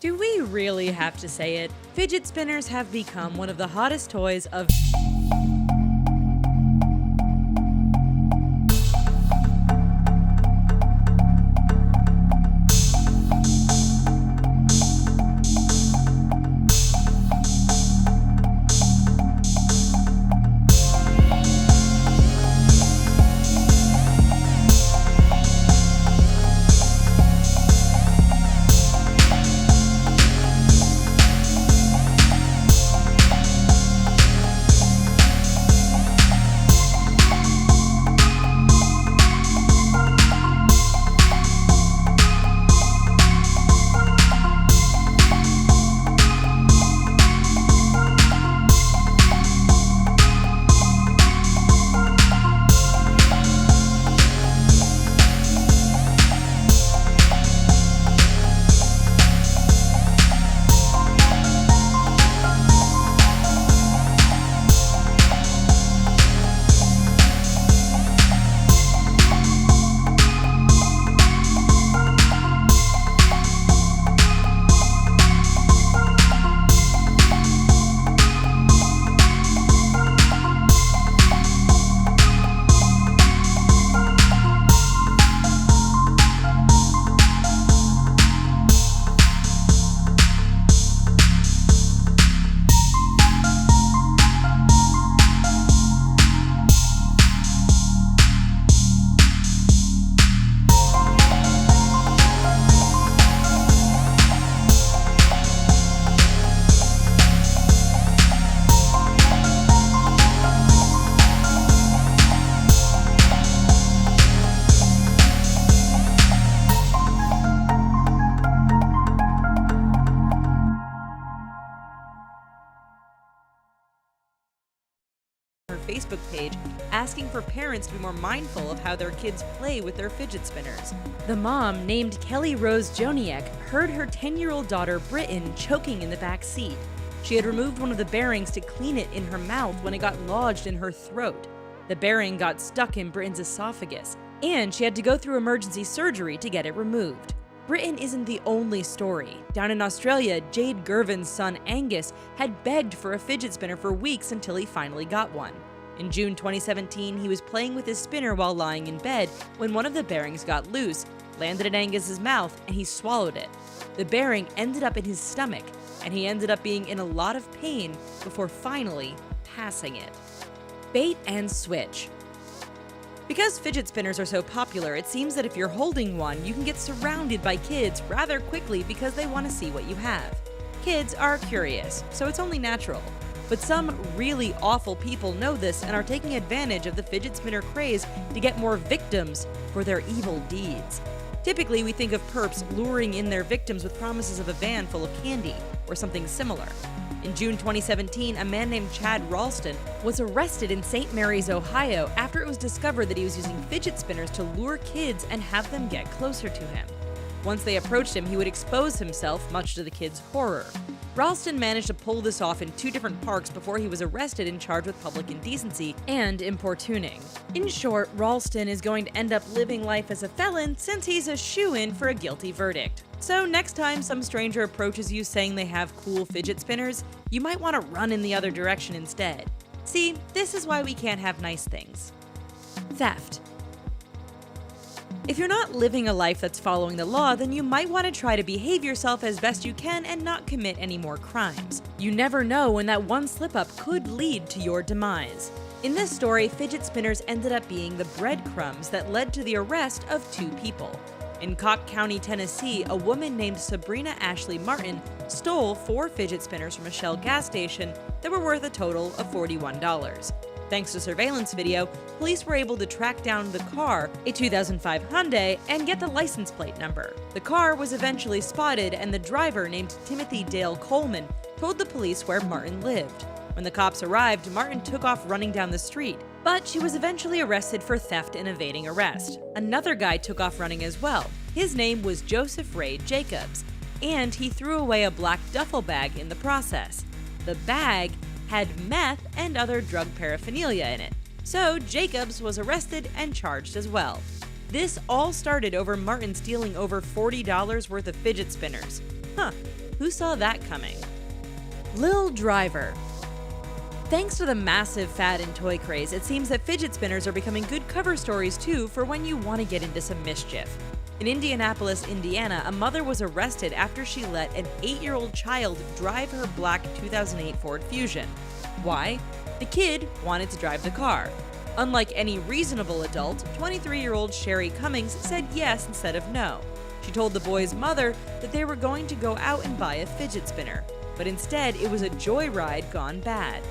Do we really have to say it? Fidget spinners have become one of the hottest toys of her Facebook page asking for parents to be more mindful of how their kids play with their fidget spinners. The mom, named Kelly Rose Joniak, heard her 10-year-old daughter Britton choking in the back seat. She had removed one of the bearings to clean it in her mouth when it got lodged in her throat. The bearing got stuck in Britton's esophagus, and she had to go through emergency surgery to get it removed. Britton isn't the only story. Down in Australia, Jade Gervin's son Angus had begged for a fidget spinner for weeks until he finally got one. In June 2017, he was playing with his spinner while lying in bed when one of the bearings got loose, landed in Angus's mouth, and he swallowed it. The bearing ended up in his stomach, and he ended up being in a lot of pain before finally passing it. Bait and switch. Because fidget spinners are so popular, it seems that if you're holding one, you can get surrounded by kids rather quickly because they want to see what you have. Kids are curious, so it's only natural. But some really awful people know this and are taking advantage of the fidget spinner craze to get more victims for their evil deeds. Typically, we think of perps luring in their victims with promises of a van full of candy or something similar. In June 2017, a man named Chad Ralston was arrested in St. Mary's, Ohio, after it was discovered that he was using fidget spinners to lure kids and have them get closer to him. Once they approached him, he would expose himself, much to the kids' horror. Ralston managed to pull this off in 2 different parks before he was arrested and charged with public indecency and importuning. In short, Ralston is going to end up living life as a felon since he's a shoo-in for a guilty verdict. So next time some stranger approaches you saying they have cool fidget spinners, you might want to run in the other direction instead. See, this is why we can't have nice things. Theft. If you're not living a life that's following the law, then you might want to try to behave yourself as best you can and not commit any more crimes. You never know when that one slip-up could lead to your demise. In this story, fidget spinners ended up being the breadcrumbs that led to the arrest of 2 people. In Cocke County, Tennessee, a woman named Sabrina Ashley Martin stole 4 fidget spinners from a Shell gas station that were worth a total of $41. Thanks to surveillance video, police were able to track down the car, a 2005 Hyundai, and get the license plate number. The car was eventually spotted, and the driver, named Timothy Dale Coleman, told the police where Martin lived. When the cops arrived, Martin took off running down the street, but she was eventually arrested for theft and evading arrest. Another guy took off running as well. His name was Joseph Ray Jacobs, and he threw away a black duffel bag in the process. The bag had meth and other drug paraphernalia in it, so Jacobs was arrested and charged as well. This all started over Martin stealing over $40 worth of fidget spinners. Who saw that coming? Lil Driver. Thanks to the massive fad in toy craze, it seems that fidget spinners are becoming good cover stories too for when you want to get into some mischief. In Indianapolis, Indiana, a mother was arrested after she let an 8-year-old child drive her black 2008 Ford Fusion. Why? The kid wanted to drive the car. Unlike any reasonable adult, 23-year-old Sherry Cummings said yes instead of no. She told the boy's mother that they were going to go out and buy a fidget spinner, but instead it was a joyride gone bad.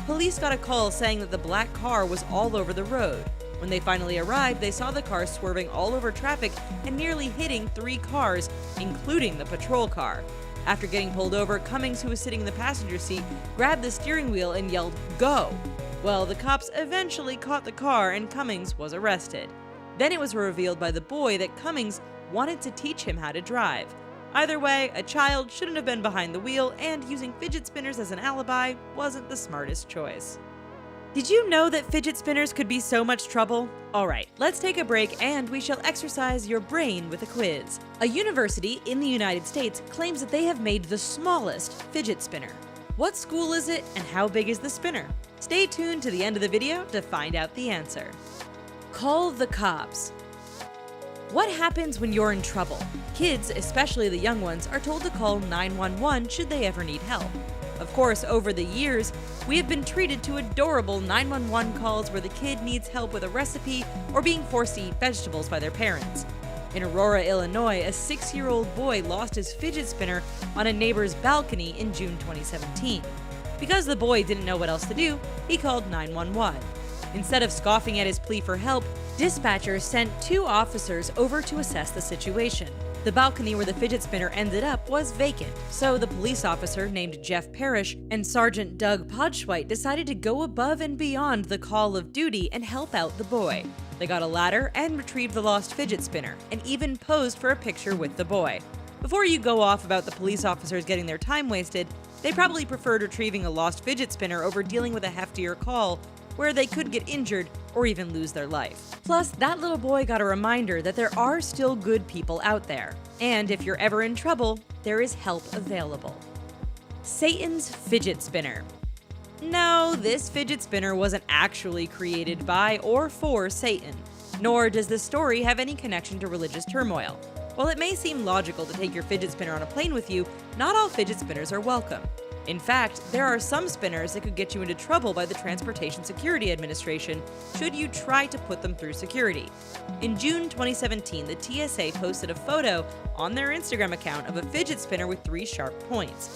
Police got a call saying that the black car was all over the road. When they finally arrived, they saw the car swerving all over traffic and nearly hitting 3 cars, including the patrol car. After getting pulled over, Cummings, who was sitting in the passenger seat, grabbed the steering wheel and yelled, "Go!" Well, the cops eventually caught the car and Cummings was arrested. Then it was revealed by the boy that Cummings wanted to teach him how to drive. Either way, a child shouldn't have been behind the wheel, and using fidget spinners as an alibi wasn't the smartest choice. Did you know that fidget spinners could be so much trouble? Alright, let's take a break and we shall exercise your brain with a quiz. A university in the United States claims that they have made the smallest fidget spinner. What school is it and how big is the spinner? Stay tuned to the end of the video to find out the answer. Call the cops. What happens when you're in trouble? Kids, especially the young ones, are told to call 911 should they ever need help. Of course, over the years, we have been treated to adorable 911 calls where the kid needs help with a recipe or being forced to eat vegetables by their parents. In Aurora, Illinois, a 6-year-old boy lost his fidget spinner on a neighbor's balcony in June 2017. Because the boy didn't know what else to do, he called 911. Instead of scoffing at his plea for help, dispatchers sent 2 officers over to assess the situation. The balcony where the fidget spinner ended up was vacant, so the police officer named Jeff Parrish and Sergeant Doug Podschweit decided to go above and beyond the call of duty and help out the boy. They got a ladder and retrieved the lost fidget spinner, and even posed for a picture with the boy. Before you go off about the police officers getting their time wasted, they probably preferred retrieving a lost fidget spinner over dealing with a heftier call where they could get injured or even lose their life. Plus, that little boy got a reminder that there are still good people out there. And if you're ever in trouble, there is help available. Satan's fidget spinner. No, this fidget spinner wasn't actually created by or for Satan, nor does this story have any connection to religious turmoil. While it may seem logical to take your fidget spinner on a plane with you, not all fidget spinners are welcome. In fact, there are some spinners that could get you into trouble by the Transportation Security Administration should you try to put them through security. In June 2017, the TSA posted a photo on their Instagram account of a fidget spinner with 3 sharp points.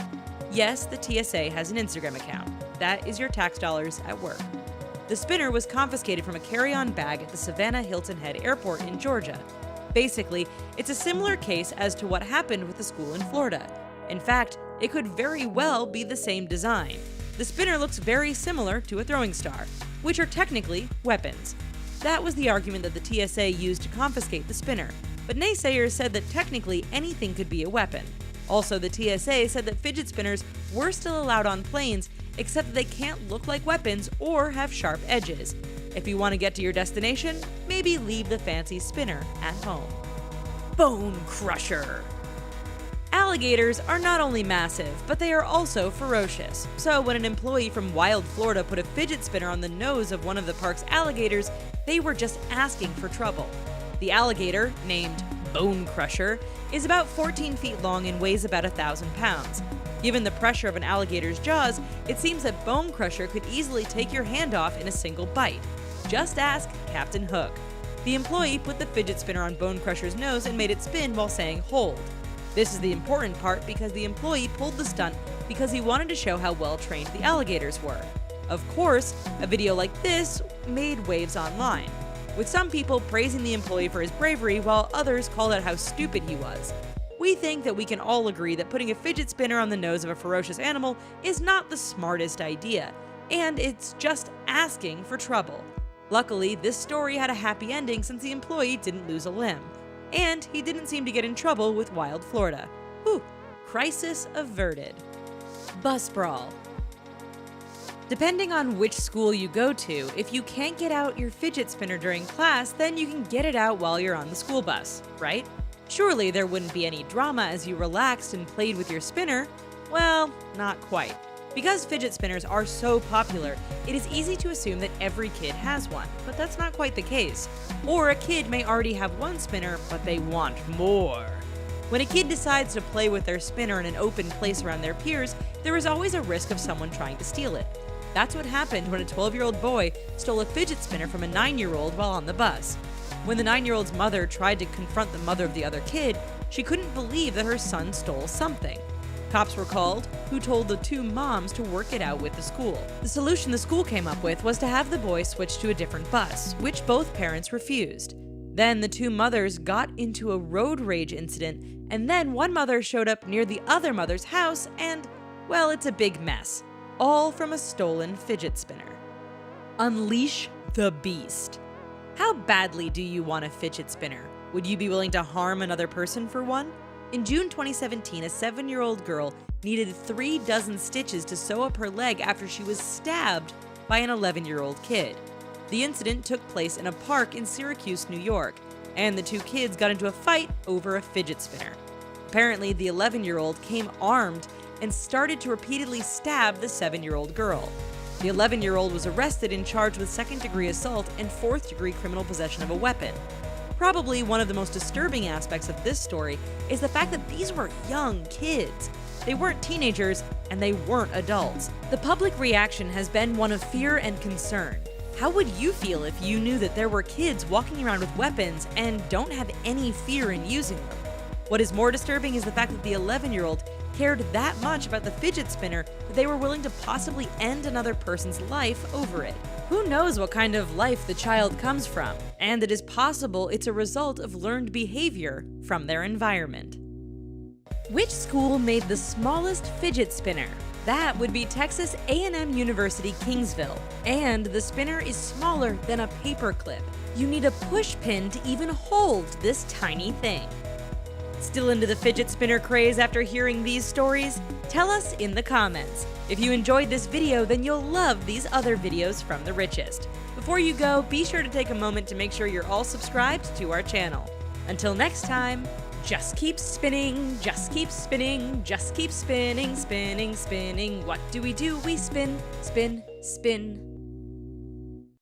Yes, the TSA has an Instagram account. That is your tax dollars at work. The spinner was confiscated from a carry-on bag at the Savannah Hilton Head Airport in Georgia. Basically, it's a similar case as to what happened with the school in Florida. In fact, it could very well be the same design. The spinner looks very similar to a throwing star, which are technically weapons. That was the argument that the TSA used to confiscate the spinner, but naysayers said that technically anything could be a weapon. Also, the TSA said that fidget spinners were still allowed on planes, except that they can't look like weapons or have sharp edges. If you want to get to your destination, maybe leave the fancy spinner at home. Bone Crusher. Alligators are not only massive, but they are also ferocious. So when an employee from Wild, Florida put a fidget spinner on the nose of one of the park's alligators, they were just asking for trouble. The alligator, named Bone Crusher, is about 14 feet long and weighs about 1,000 pounds. Given the pressure of an alligator's jaws, it seems that Bone Crusher could easily take your hand off in a single bite. Just ask Captain Hook. The employee put the fidget spinner on Bone Crusher's nose and made it spin while saying "hold." This is the important part because the employee pulled the stunt because he wanted to show how well trained the alligators were. Of course, a video like this made waves online, with some people praising the employee for his bravery while others called out how stupid he was. We think that we can all agree that putting a fidget spinner on the nose of a ferocious animal is not the smartest idea, and it's just asking for trouble. Luckily, this story had a happy ending since the employee didn't lose a limb. And he didn't seem to get in trouble with Wild, Florida. Whew, crisis averted. Bus brawl. Depending on which school you go to, if you can't get out your fidget spinner during class, then you can get it out while you're on the school bus, right? Surely there wouldn't be any drama as you relaxed and played with your spinner. Well, not quite. Because fidget spinners are so popular, it is easy to assume that every kid has one, but that's not quite the case. Or a kid may already have one spinner, but they want more. When a kid decides to play with their spinner in an open place around their peers, there is always a risk of someone trying to steal it. That's what happened when a 12-year-old boy stole a fidget spinner from a 9-year-old while on the bus. When the 9-year-old's mother tried to confront the mother of the other kid, she couldn't believe that her son stole something. Cops were called, who told the two moms to work it out with the school. The solution the school came up with was to have the boy switch to a different bus, which both parents refused. Then the two mothers got into a road rage incident, and then one mother showed up near the other mother's house and, well, it's a big mess. All from a stolen fidget spinner. Unleash the beast. How badly do you want a fidget spinner? Would you be willing to harm another person for one? In June 2017, a 7-year-old girl needed 3 dozen stitches to sew up her leg after she was stabbed by an 11-year-old kid. The incident took place in a park in Syracuse, New York, and the two kids got into a fight over a fidget spinner. Apparently, the 11-year-old came armed and started to repeatedly stab the 7-year-old girl. The 11-year-old was arrested and charged with second-degree assault and fourth-degree criminal possession of a weapon. Probably one of the most disturbing aspects of this story is the fact that these were young kids. They weren't teenagers, and they weren't adults. The public reaction has been one of fear and concern. How would you feel if you knew that there were kids walking around with weapons and don't have any fear in using them? What is more disturbing is the fact that the 11-year-old cared that much about the fidget spinner that they were willing to possibly end another person's life over it. Who knows what kind of life the child comes from, and it is possible it's a result of learned behavior from their environment. Which school made the smallest fidget spinner? That would be Texas A&M University Kingsville, and the spinner is smaller than a paperclip. You need a push pin to even hold this tiny thing. Still into the fidget spinner craze after hearing these stories? Tell us in the comments. If you enjoyed this video, then you'll love these other videos from The Richest. Before you go, be sure to take a moment to make sure you're all subscribed to our channel. Until next time, just keep spinning, just keep spinning, just keep spinning, spinning, spinning. What do? We spin, spin, spin.